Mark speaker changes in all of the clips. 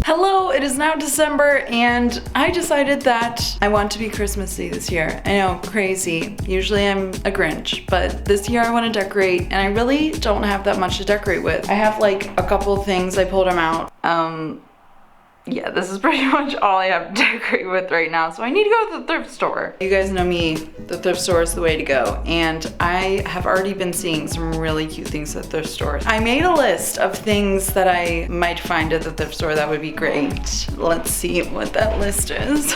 Speaker 1: Hello, it is now December and I decided that I want to be Christmassy this year. I know, crazy. Usually I'm a Grinch, but this year I want to decorate and I really don't have that much to decorate with. I have like a couple things, I pulled them out. Yeah, this is pretty much all I have to decorate with right now, so I need to go to the thrift store. You guys know me, the thrift store is the way to go, and I have already been seeing some really cute things at thrift stores. I made a list of things that I might find at the thrift store that would be great. Let's see what that list is.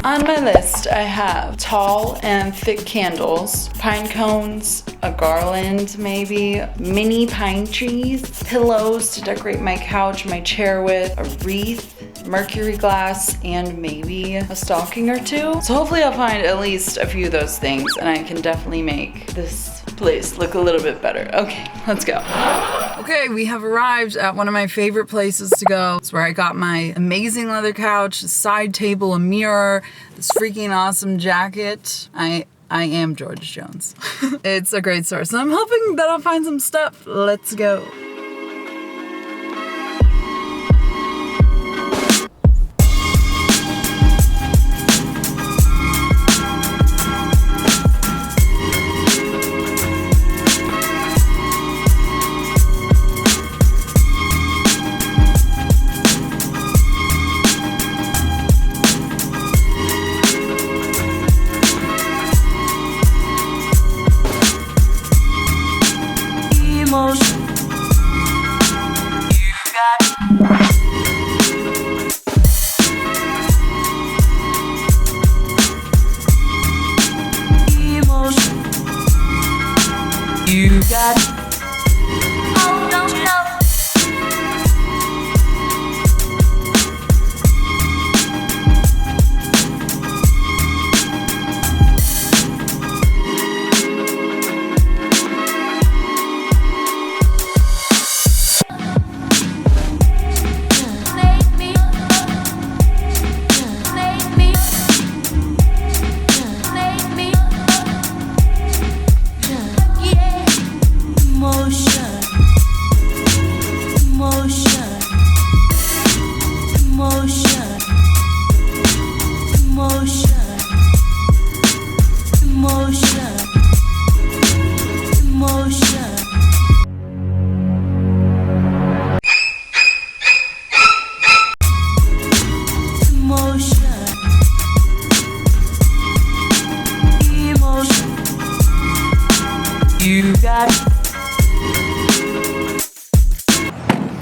Speaker 1: On my list, I have tall and thick candles, pine cones, a garland maybe, mini pine trees, pillows to decorate my couch, my chair with, a wreath, mercury glass, and maybe a stocking or two. So hopefully I'll find at least a few of those things and I can definitely make this place look a little bit better. Okay, let's go. Okay, we have arrived at one of my favorite places to go. It's where I got my amazing leather couch, a side table, a mirror, this freaking awesome jacket. I am George Jones. It's a great store, so I'm hoping that I'll find some stuff. Let's go. You got oh no no. You got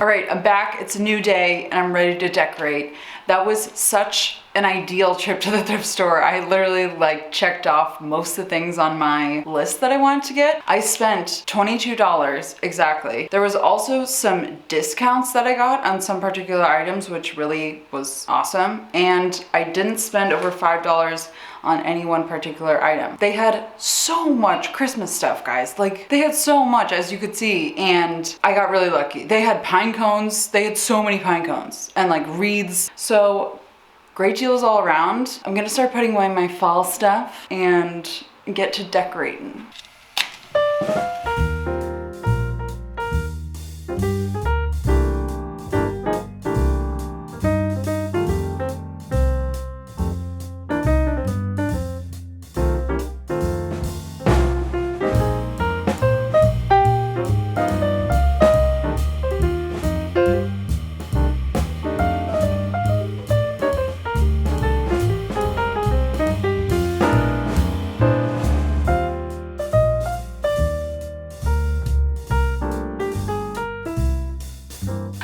Speaker 1: all right, I'm back. It's a new day and I'm ready to decorate. That was such an ideal trip to the thrift store. I literally like checked off most of the things on my list that I wanted to get. I spent $22 exactly. There was also some discounts that I got on some particular items, which really was awesome. And I didn't spend over $5 on any one particular item. They had so much Christmas stuff, guys. Like, they had so much, as you could see, and I got really lucky. They had pine cones. They had so many pine cones and like wreaths. So great deals all around. I'm gonna start putting away my fall stuff and get to decorating.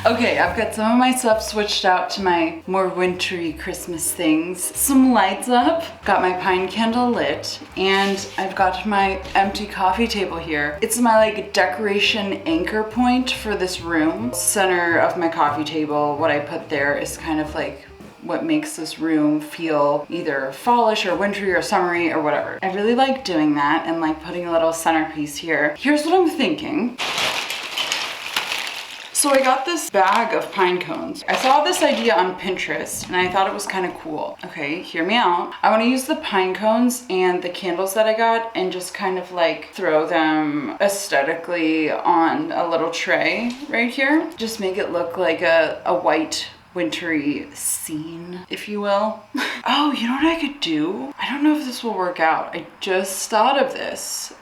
Speaker 1: Okay, I've got some of my stuff switched out to my more wintry Christmas things. Some lights up, got my pine candle lit, and I've got my empty coffee table here. It's my like decoration anchor point for this room. Center of my coffee table, what I put there is kind of like what makes this room feel either fallish or wintry or summery or whatever. I really like doing that and like putting a little centerpiece here. Here's what I'm thinking. So I got this bag of pine cones. I saw this idea on Pinterest and I thought it was kind of cool. Okay, hear me out. I want to use the pine cones and the candles that I got and just kind of like throw them aesthetically on a little tray right here. Just make it look like a white wintry scene, if you will. Oh, you know what I could do? I don't know if this will work out. I just thought of this.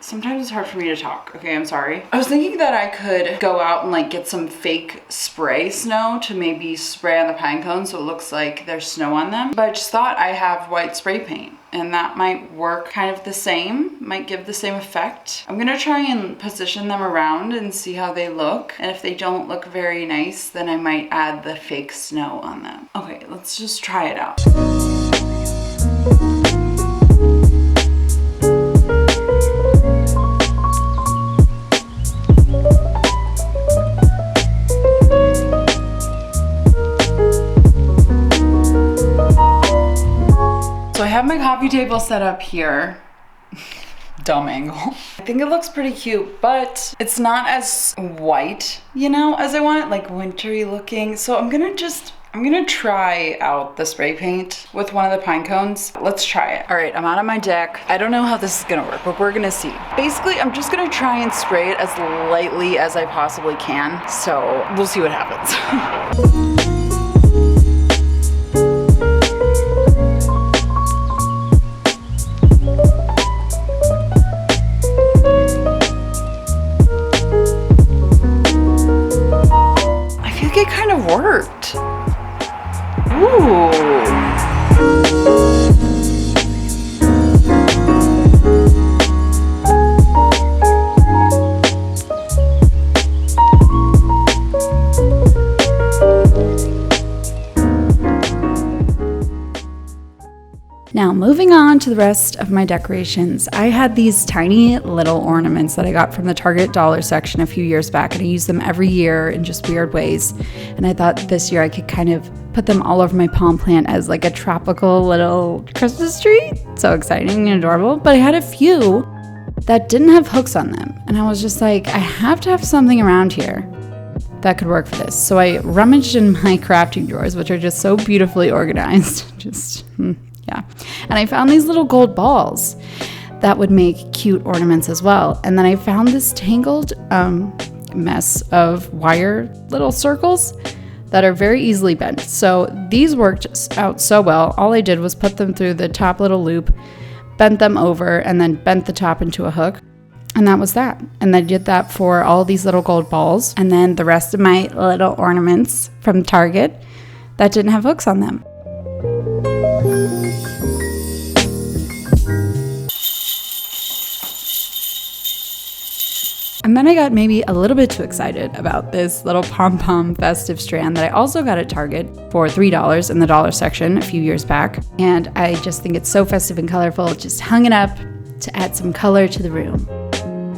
Speaker 1: Sometimes it's hard for me to talk. Okay, I'm sorry. I was thinking that I could go out and like get some fake spray snow to maybe spray on the pine cones so it looks like there's snow on them. But I just thought I have white spray paint and that might work kind of the same, might give the same effect. I'm gonna try and position them around and see how they look. And if they don't look very nice, then I might add the fake snow on them. Okay, let's just try it out. So I have my coffee table set up here. Dumb angle. I think it looks pretty cute, but it's not as white, you know, as I want it, like wintry looking. So I'm gonna try out the spray paint with one of the pine cones. Let's try it. All right, I'm out on my deck. I don't know how this is gonna work, but we're gonna see. Basically, I'm just gonna try and spray it as lightly as I possibly can. So we'll see what happens. It kind of worked. Ooh. Now moving on to the rest of my decorations, I had these tiny little ornaments that I got from the Target dollar section a few years back, and I use them every year in just weird ways. And I thought this year I could kind of put them all over my palm plant as like a tropical little Christmas tree. So exciting and adorable. But I had a few that didn't have hooks on them. And I was just like, I have to have something around here that could work for this. So I rummaged in my crafting drawers, which are just so beautifully organized. Yeah. And I found these little gold balls that would make cute ornaments as well. And then I found this tangled mess of wire little circles that are very easily bent. So these worked out so well. All I did was put them through the top little loop, bent them over, and then bent the top into a hook. And that was that. And I did that for all these little gold balls. And then the rest of my little ornaments from Target that didn't have hooks on them. And then I got maybe a little bit too excited about this little pom-pom festive strand that I also got at Target for $3 in the dollar section a few years back. And I just think it's so festive and colorful. Just hung it up to add some color to the room.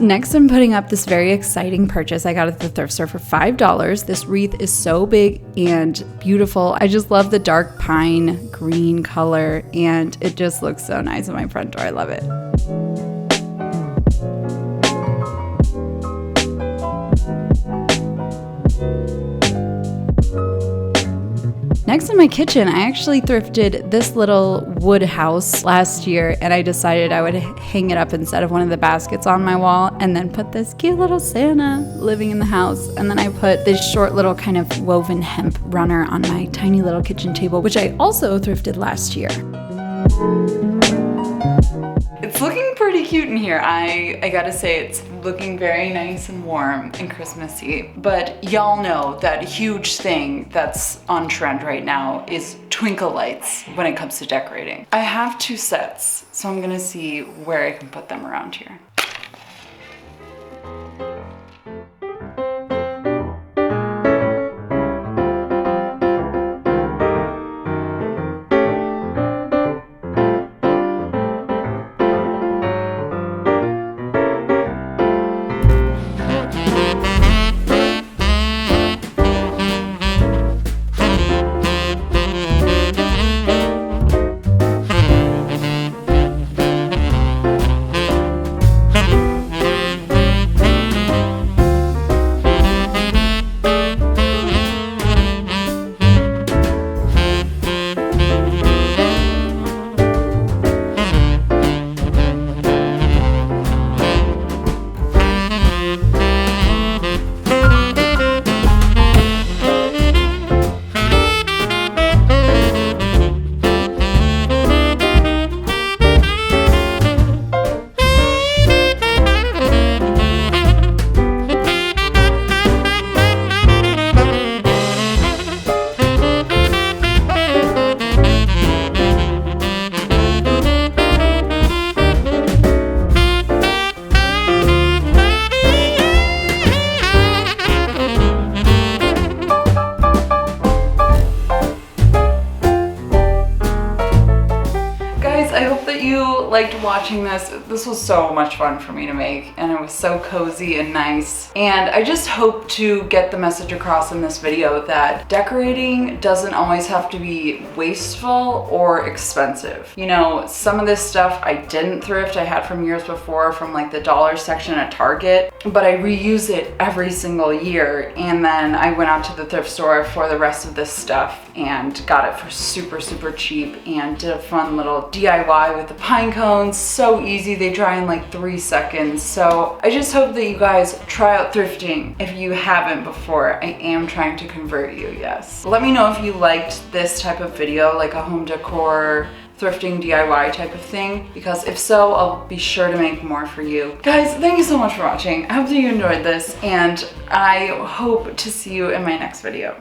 Speaker 1: Next, I'm putting up this very exciting purchase I got at the thrift store for $5. This wreath is so big and beautiful. I just love the dark pine green color, and it just looks so nice on my front door. I love it. Next in my kitchen, I actually thrifted this little wood house last year, and I decided I would hang it up instead of one of the baskets on my wall, and then put this cute little Santa living in the house. And then I put this short little kind of woven hemp runner on my tiny little kitchen table, which I also thrifted last year. It's looking pretty cute in here. I gotta say, it's looking very nice and warm and Christmassy. But y'all know that huge thing that's on trend right now is twinkle lights when it comes to decorating. I have 2 sets, so I'm gonna see where I can put them around here. watching this. This was so much fun for me to make, and it was so cozy and nice. And I just hope to get the message across in this video that decorating doesn't always have to be wasteful or expensive. You know, some of this stuff I didn't thrift. I had from years before from like the dollar section at Target, but I reuse it every single year. And then I went out to the thrift store for the rest of this stuff and got it for super cheap and did a fun little DIY with the pine cones. So easy, they dry in like 3 seconds. So I just hope that you guys try out thrifting if you haven't before. I am trying to convert you, yes. Let me know if you liked this type of video, like a home decor thrifting DIY type of thing, because if so, I'll be sure to make more for you. Guys, thank you so much for watching. I hope that you enjoyed this, and I hope to see you in my next video.